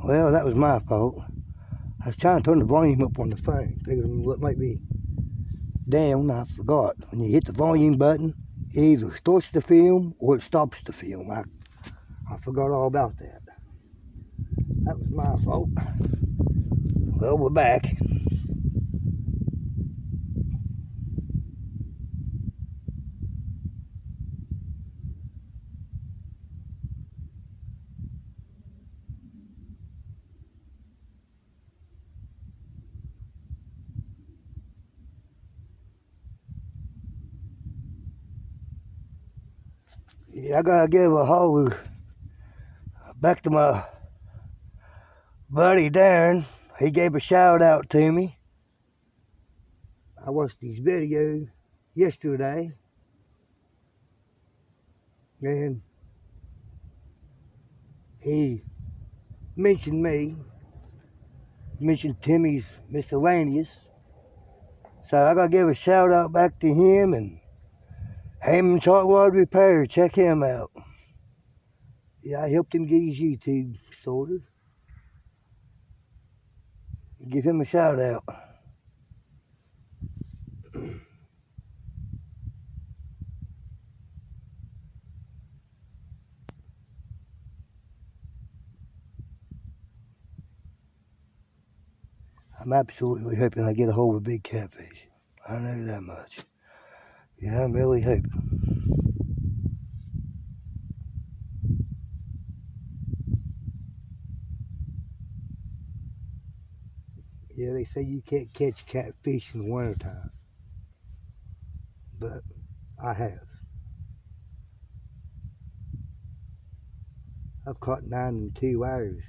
Well, that was my fault. I was trying to turn the volume up on the phone. Figured what might be down. I forgot. When you hit the volume button, it either starts the film or it stops the film. I forgot all about that. That was my fault. Well, we're back. Yeah, I gotta give a holler back to my buddy Darren. He gave a shout out to me. I watched his video yesterday, and he mentioned me, mentioned Timmy's Miscellaneous. So I gotta give a shout out back to him and Hammond's Hardware Repair. Check him out. Yeah, I helped him get his YouTube started. Give him a shout out. I'm absolutely hoping I get a hold of a big catfish. I know that much. Yeah, I'm really hoping. Yeah, they say you can't catch catfish in the wintertime. But I have. I've caught 9 in 2 hours.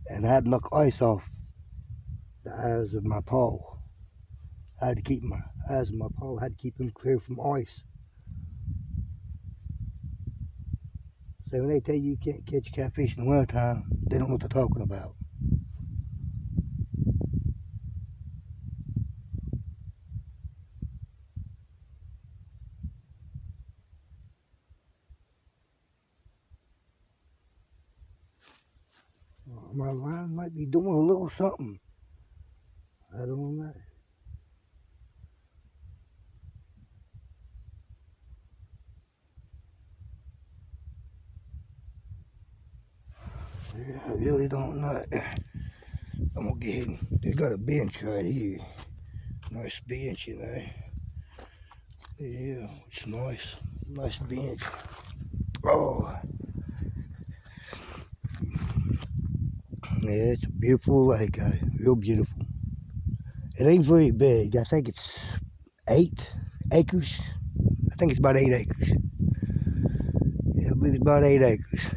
And I had to knock ice off the eyes of my paw. I had to keep my eyes of my paw. I had to keep them clear from ice. So when they tell you can't catch catfish in the wintertime, they don't know what they're talking about. My line might be doing a little something. I don't know. Yeah, I really don't know. I'm gonna get him. They got a bench right here. Nice bench, you know. Yeah, it's nice. Nice bench. Oh. Yeah, it's a beautiful lake, real beautiful. It ain't very big. I think it's 8 acres. I think it's about 8 acres. Yeah, I believe it's about 8 acres.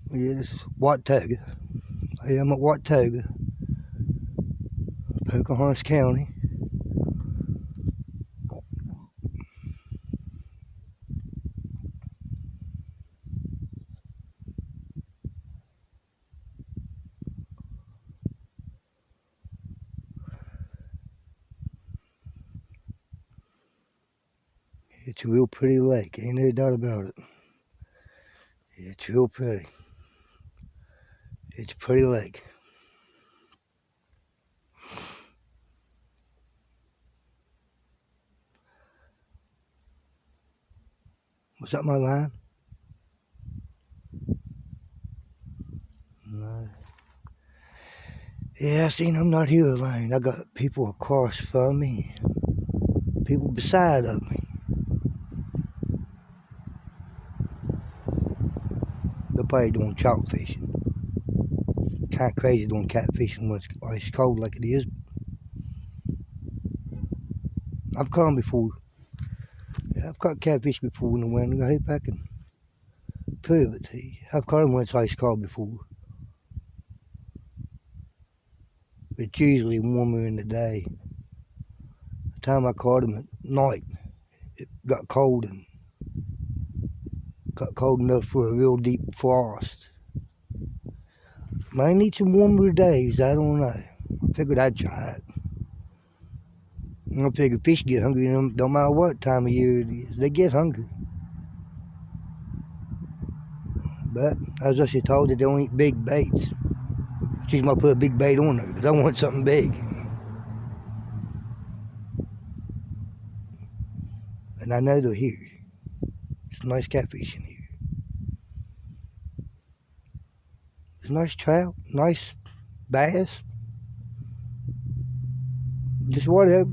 Yeah, this is Watauga. Yeah, I'm at Watauga, Pocahontas County. It's a real pretty lake, ain't no doubt about it. It's real pretty. It's a pretty lake. Was that my line? No. Yeah, see, I'm not here alone. I got people across from me, people beside of me. They're probably doing chalk fishing. Kind of crazy doing catfishing when it's cold like it is. I've caught them before. Yeah, I've caught catfish before in the winter. I hope I can prove it to you. I've caught them when it's ice cold before. It's usually warmer in the day. The time I caught them at night, it got cold and got cold enough for a real deep frost. Might need some warmer days, I don't know. I figured I'd try it. I figure fish get hungry, don't matter what time of year it is, they get hungry. But I was just told that they don't eat big baits. She's gonna put a big bait on there because I want something big. And I know they're here. It's nice catfish in here. It's nice trout, nice bass. Just whatever.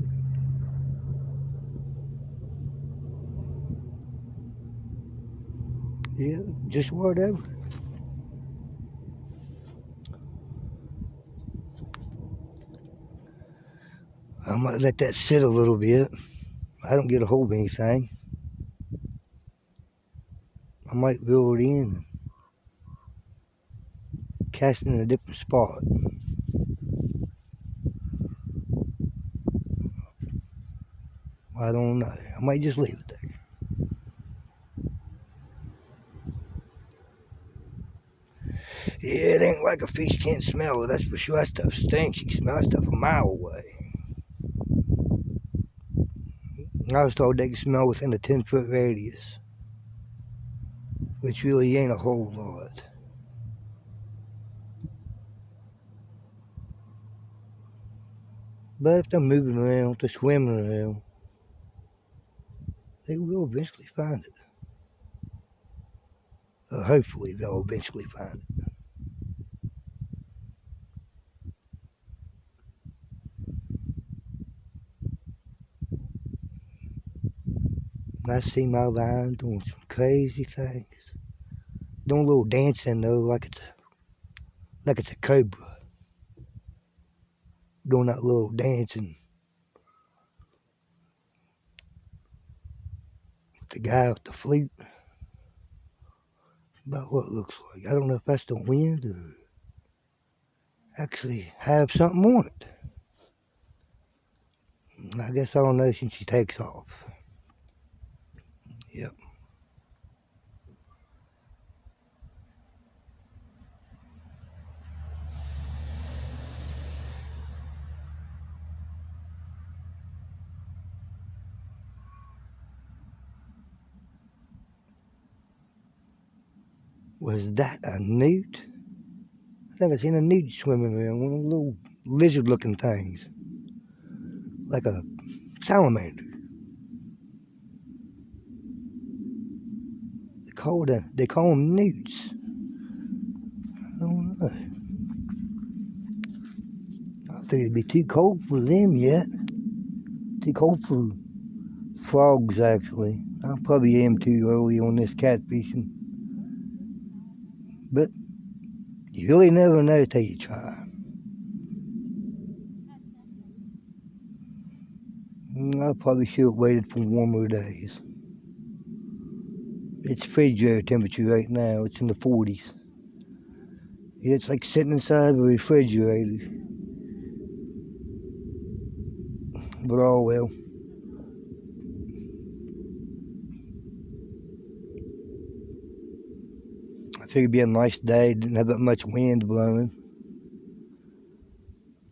Yeah, just whatever. I might let that sit a little bit. I don't get a hold of anything. I might reel it in and cast it in a different spot. I don't know. I might just leave it there. Yeah, it ain't like a fish can't smell it, that's for sure. That stuff stinks. You can smell that stuff a mile away. I was told they can smell within a 10-foot radius, which really ain't a whole lot. But if they're moving around, they're swimming around, they will eventually find it. Hopefully they'll eventually find it. I see my line doing some crazy things. Doing a little dancing though, like it's a cobra. Doing that little dancing with the guy with the flute. About what it looks like. I don't know if that's the wind or actually have something on it. I guess I don't know since she takes off. Yep. Was that a newt? I think I seen a newt swimming around, one of those little lizard-looking things, like a salamander. They call them newts. I don't know. I figured it'd be too cold for them yet. Too cold for frogs, actually. I probably am too early on this catfishing. But you really never know till you try. I probably should have waited for warmer days. It's refrigerator temperature right now. It's in the 40s. It's like sitting inside of a refrigerator. But oh well. I figured it'd be a nice day. Didn't have that much wind blowing.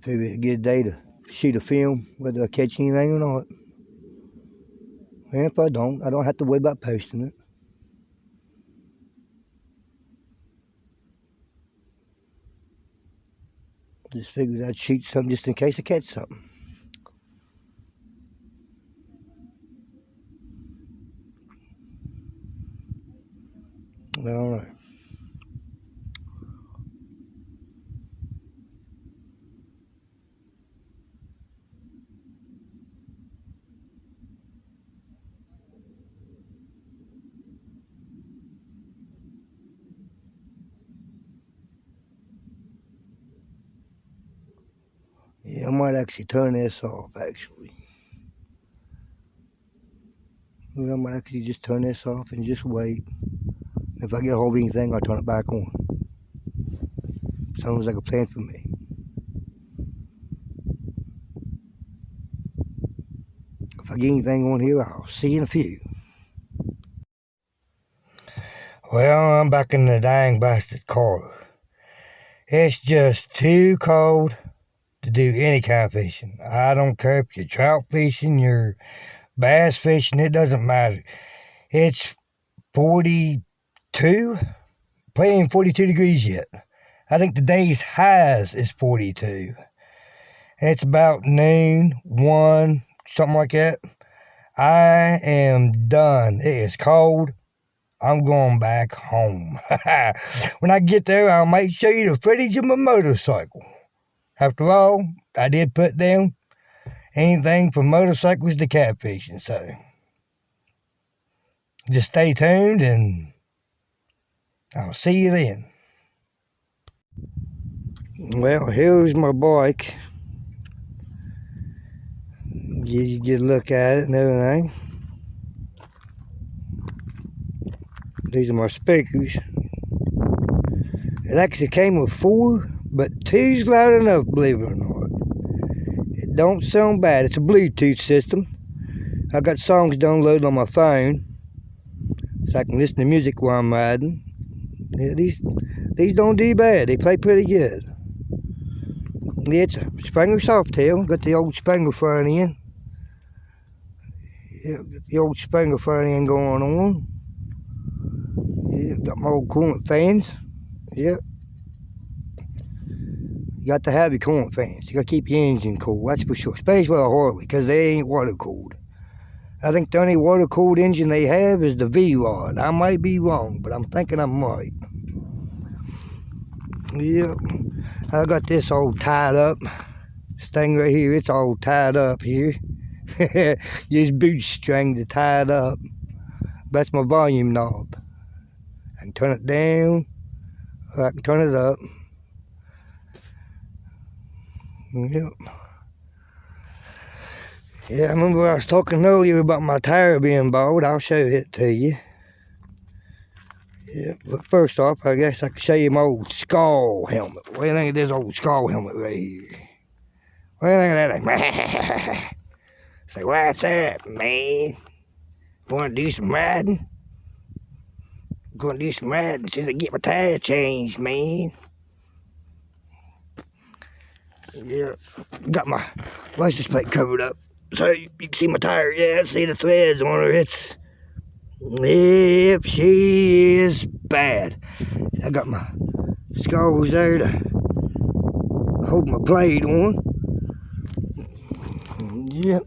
Figured it'd be a good day to shoot a film, whether I catch anything or not. And if I don't have to worry about posting it. Just figured I'd shoot something just in case I catch something. I don't know. Yeah, I might actually turn this off, actually. I might actually just turn this off and just wait. If I get a hold of anything, I'll turn it back on. Sounds like a plan for me. If I get anything on here, I'll see you in a few. Well, I'm back in the dang bastard car. It's just too cold. to do any kind of fishing. I don't care if you're trout fishing, you're bass fishing, it doesn't matter. It's 42, probably ain't 42 degrees yet. I think today's highs is 42. And it's about noon, 1, something like that. I am done. It is cold. I'm going back home. When I get there, I might show you the footage of my motorcycle. After all, I did put down anything from motorcycles to catfishing, so just stay tuned and I'll see you then. Well, here's my bike. Get a look at it and everything. These are my speakers. It actually came with 4, but 2's loud enough, believe it or not. It don't sound bad. It's a Bluetooth system. I got songs downloaded on my phone, so I can listen to music while I'm riding. Yeah, these don't do bad. They play pretty good. Yeah, it's a Springer Softail. Got the old Springer front end. Yeah, got the old Springer front end going on. Yeah, got my old coolant fans. Yep. You got to have your coolant fans. You got to keep your engine cool, that's for sure. Especially with a Harley, because they ain't water cooled. I think the only water cooled engine they have is the V-Rod. I might be wrong, but I'm thinking I'm right. Yep. I got this all tied up. This thing right here, it's all tied up here. Use bootstring to tie it up. That's my volume knob. I can turn it down, or I can turn it up. Yep. Yeah, I remember I was talking earlier about my tire being bald. I'll show it to you. Yeah, but first off, I guess I can show you my old skull helmet. What do you think of this old skull helmet right here? What do you think of that? Say, what's that, man? Want to do some riding? Going to do some riding since I get my tire changed, man. Yeah, got my license plate covered up so you can see my tire. Yeah, see the threads on her. Yep, she is bad. I got my skulls there to hold my blade on. Yep.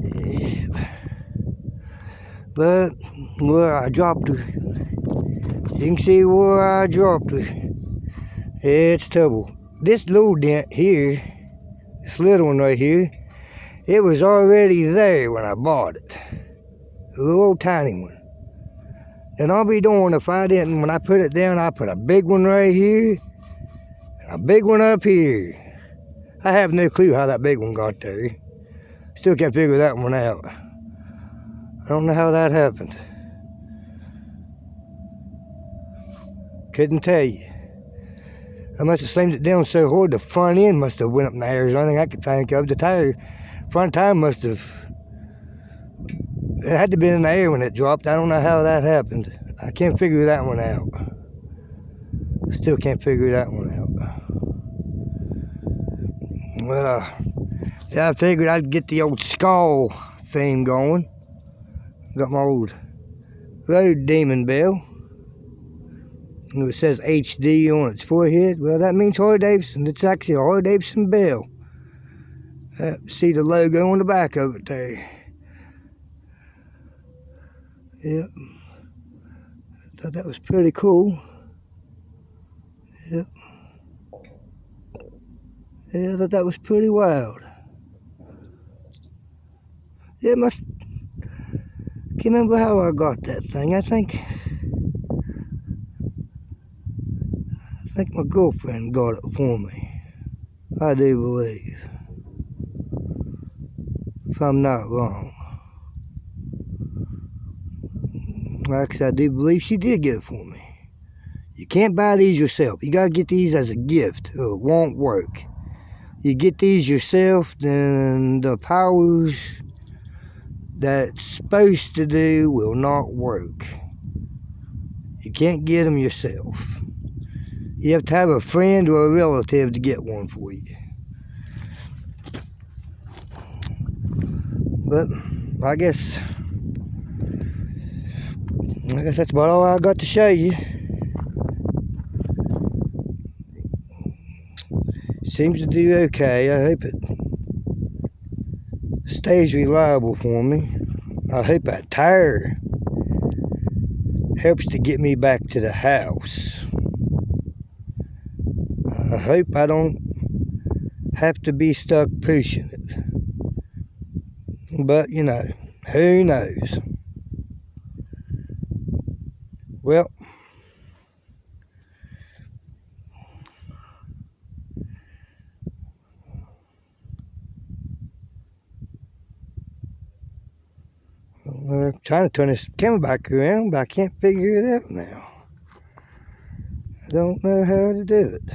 Yep. But where I dropped her, you can see where I dropped her. It's trouble. This little dent here, this little one right here, it was already there when I bought it. A little tiny one. And I'll be doing if I didn't, when I put it down, I put a big one right here and a big one up here. I have no clue how that big one got there. Still can't figure that one out. I don't know how that happened. Couldn't tell you. I must have slammed it down so hard the front end must have went up in the air. There's nothing I could think of. The tire, front tire must have, it had to be in the air when it dropped. I don't know how that happened. I can't figure that one out. Still can't figure that one out. But yeah, I figured I'd get the old skull theme going. Got my old road demon bell. And it says HD on its forehead. Well, that means Harley Davidson. It's actually a Harley Davidson bell. See the logo on the back of it there. Yep. I thought that was pretty cool. Yep. Yeah, I thought that was pretty wild. Yeah, can't remember how I got that thing. I think my girlfriend got it for me. I do believe. If I'm not wrong. Actually, I do believe she did get it for me. You can't buy these yourself. You gotta get these as a gift or it won't work. You get these yourself, then the powers that it's supposed to do will not work. You can't get them yourself. You have to have a friend or a relative to get one for you. But I guess that's about all I got to show you. Seems to do okay. I hope it stays reliable for me. I hope that tire helps to get me back to the house. I hope I don't have to be stuck pushing it. But, you know, who knows? Well, I'm trying to turn this camera back around, but I can't figure it out now. I don't know how to do it.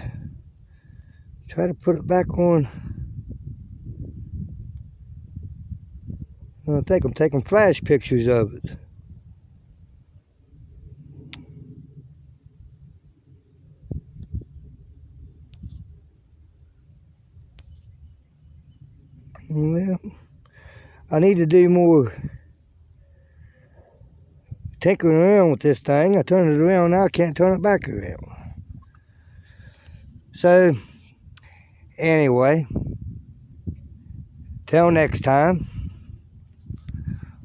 Try to put it back on. I think I'm taking flash pictures of it. Well, I need to do more tinkering around with this thing. I turn it around now, I can't turn it back around. So, anyway, till next time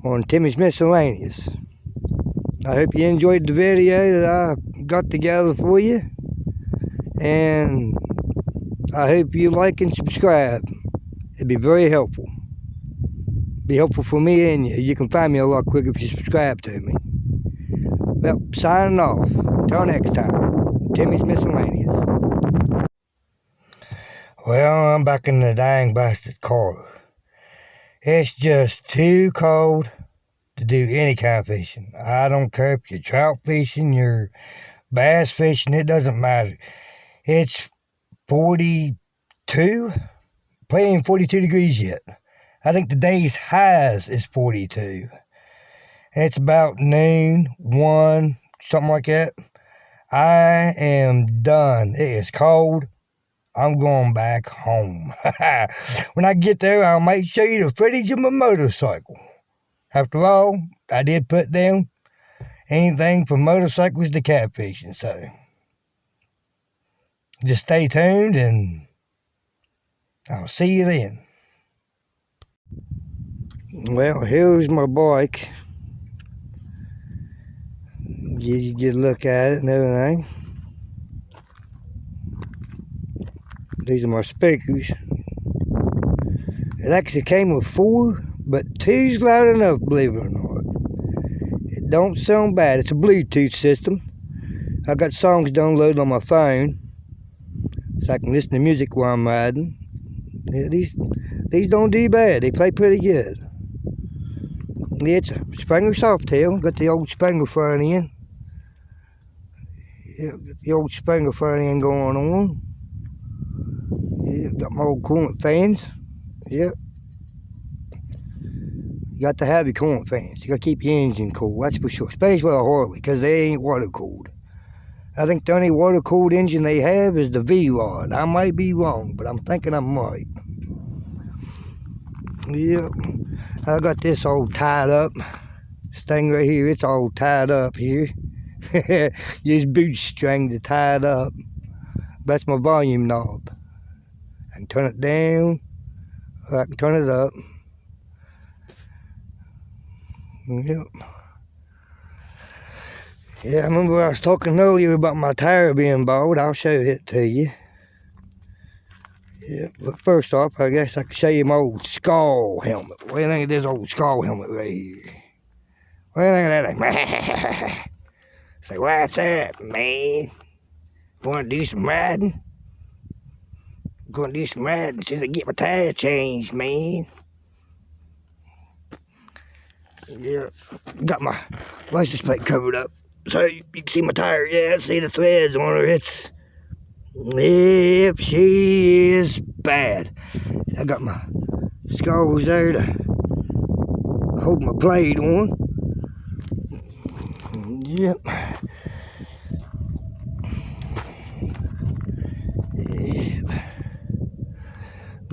on Timmy's Miscellaneous. I hope you enjoyed the video that I got together for you. And I hope you like and subscribe. It'd be very helpful. Be helpful for me and you. You can find me a lot quicker if you subscribe to me. Well, signing off. Till next time. Timmy's Miscellaneous. Well, I'm back in the dang bastard car. It's just too cold to do any kind of fishing. I don't care if you're trout fishing, you're bass fishing, it doesn't matter. It's 42, playing 42 degrees yet. I think today's highs is 42. And it's about noon, 1, something like that. I am done. It is cold. I'm going back home. When I get there, I might show you the footage of my motorcycle. After all, I did put down anything from motorcycles to catfishing, so just stay tuned and I'll see you then. Well, here's my bike. Get a good look at it and everything. These are my speakers. It actually came with 4, but 2's loud enough, believe it or not. It don't sound bad. It's a Bluetooth system. I got songs downloaded on my phone, so I can listen to music while I'm riding. Yeah, these don't do bad. They play pretty good. Yeah, it's a Springer Softail. Got the old Springer front end. Yeah, got the old Springer front end going on. Yeah, got my old coolant fans. Yep. You got to have your coolant fans. You got to keep your engine cool, that's for sure. Especially with a Harley, because they ain't water cooled. I think the only water cooled engine they have is the V-Rod. I might be wrong, but I'm thinking I'm right. Yep. I got this all tied up. This thing right here, it's all tied up here. Use bootstring to tie it up. That's my volume knob. I can turn it down, or I can turn it up. Yep. Yeah, I remember I was talking earlier about my tire being bald. I'll show it to you. Yeah, but first off, I guess I can show you my old skull helmet. What do you think of this old skull helmet right here? What do you think of that thing? Say, what's up, man? Want to do some riding? Going to do some riding since I get my tire changed, man. Yeah, got my license plate covered up, so you can see my tire. Yeah, see the threads on her. Yep, she is bad. I got my skulls there to hold my blade on. Yep.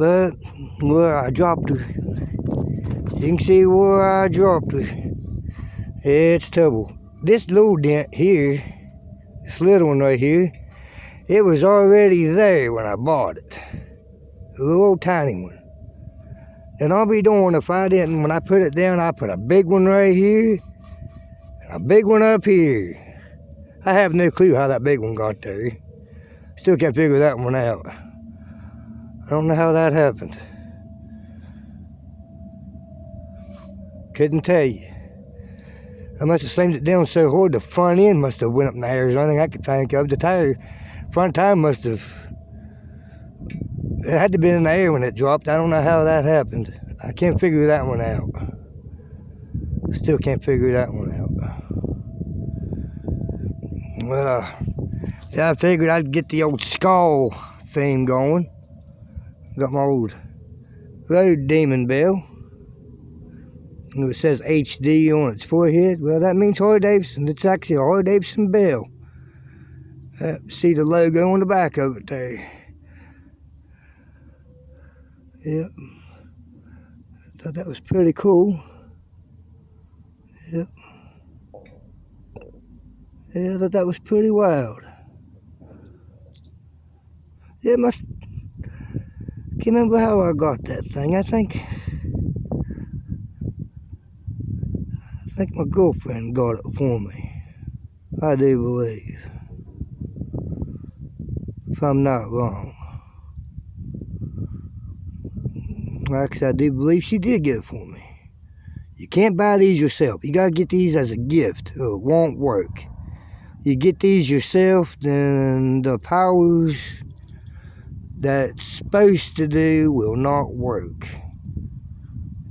But where I dropped her, you can see where I dropped her. It's trouble. This little dent here, this little one right here, it was already there when I bought it. A little old tiny one. And I'll be doing, if I didn't, when I put it down, I put a big one right here and a big one up here. I have no clue how that big one got there. Still can't figure that one out. I don't know how that happened. Couldn't tell you. I must have slammed it down so hard the front end must have went up in the air or something I could think of. The tire, front tire must have, it had to have been in the air when it dropped. I don't know how that happened. I can't figure that one out. Still can't figure that one out. Well, yeah, I figured I'd get the old skull theme going. Got my old road demon bell. It says HD on its forehead. Well, that means Harley Davidson. It's actually a Harley Davidson bell. See the logo on the back of it there. Yep. I thought that was pretty cool. Yep. Yeah, I thought that was pretty wild. Yeah, can't remember how I got that thing. I think my girlfriend got it for me. I do believe. If I'm not wrong. Actually, I do believe she did get it for me. You can't buy these yourself. You gotta get these as a gift or it won't work. You get these yourself, then the powers that's supposed to do will not work.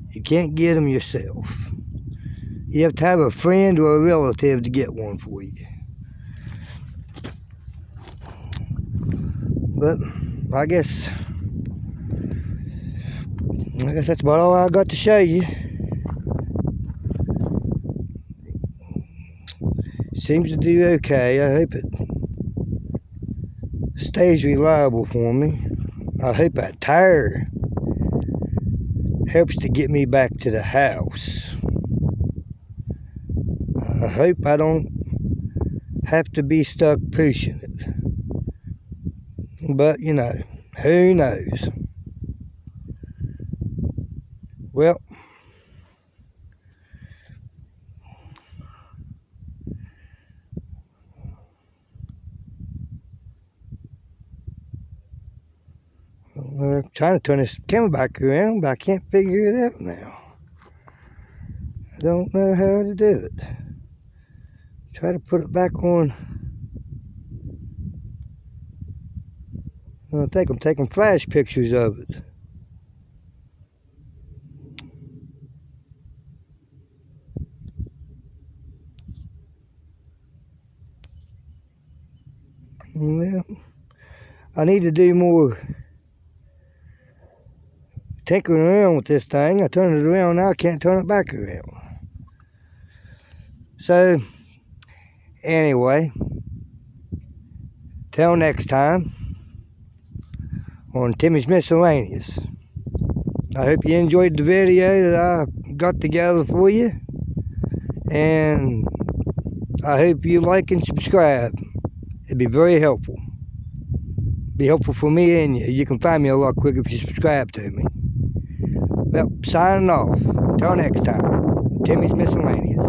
You can't get them yourself. You have to have a friend or a relative to get one for you. But I guess that's about all I got to show you. Seems to do okay. I hope it stays reliable for me. I hope that tire helps to get me back to the house. I hope I don't have to be stuck pushing it. But, you know, who knows? Well, I'm trying to turn this camera back around, but I can't figure it out now. I don't know how to do it. Try to put it back on. I think I'm taking flash pictures of it. Well, I need to do more tinkering around with this thing. I turn it around now, I can't turn it back around. So, anyway, till next time on Timmy's Miscellaneous. I hope you enjoyed the video that I got together for you. And I hope you like and subscribe. It'd be very helpful. Be helpful for me and you. You can find me a lot quicker if you subscribe to me. Well, signing off. Till next time. Timmy's Miscellaneous.